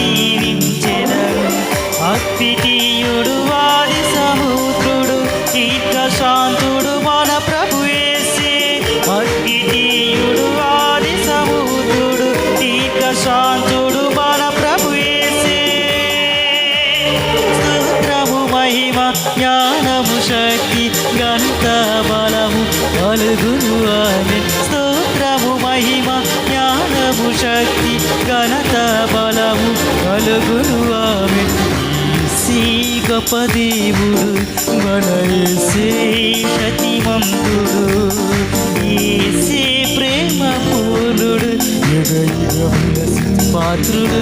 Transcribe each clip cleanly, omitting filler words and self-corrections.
జీవించెదను. అద్వితీయుడు వారి సముద్రుడు దీర్ఘశాంతుడు మన ప్రభు యేసే. అద్వితీయుడు వారి సముద్రుడు దీర్ఘశాంతుడు మన ప్రభు యేసే. స్తోత్రము మహిమ జ్ఞానము శక్తి ఘనత బలము కలుగును ఆమేన్. స్తోత్రము మహిమ జ్ఞానము శక్తి ఘనత బలము కలుగును ఆమేన్. యేసే గొప్ప దేవుడు మన యేసే శక్తిమంతుడు. యేసే ప్రేమ పూర్ణుడు యుగ యుగముల స్తుతి పాత్రుడు.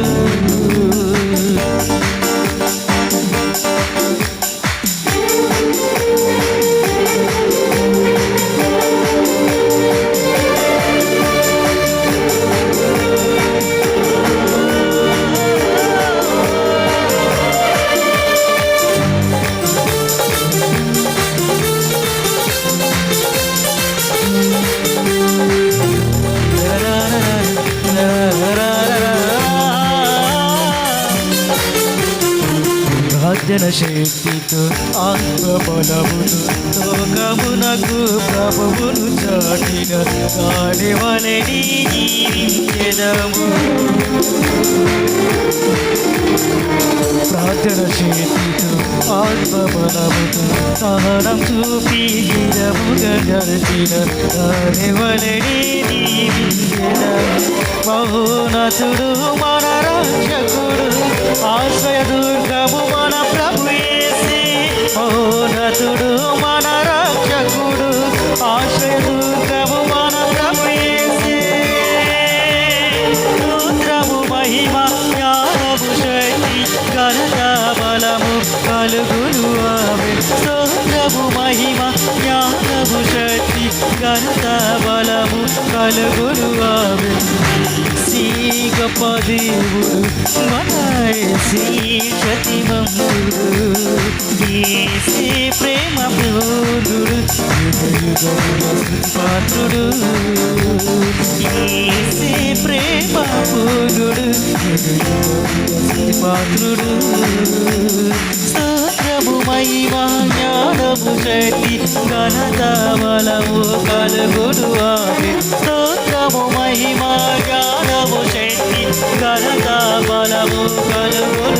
ప్రార్థన శక్తితో ఆత్మబలమును లోకమునకు ప్రభువును చాటిన గాలి వలె జీవించెదము. ప్రార్థన శక్తితో ఆత్మబలముతో సహనం చూపి గిరముగా నడిచిన గాలి వలె జీవించెదము. మహోన్నతుడు మన రక్షకుడు ఆశ్రయ దుర్గము మన ప్రభు యేసే. మహోన్నతుడు మన రక్షకుడు ఆశ్రయ దుర్గము మన ప్రభు యేసే. స్తోత్రము మహిమ జ్ఞానము శక్తి ఘనత బలము కలుగును ఆమేన్. స్తోత్రము మహిమ జ్ఞానము శక్తి ఘనత బలము కలుగును ఆమేన్. యేసే గొప్ప దేవుడు మన యేసే శక్తిమంతుడు. యేసే ప్రేమ పూర్ణుడు యుగ యుగముల స్తుతి పాత్రుడు. యేసే ప్రేమ పూర్ణుడు యుగ యుగముల స్తుతి పాత్రుడు. స్తోత్రము మహిమ జ్ఞానము శక్తి ఘనత బలము కలుగును ఆమేన్. స్తోత్రము మహిమ జ్ఞానము శక్తి ఘనత బలము కలుగును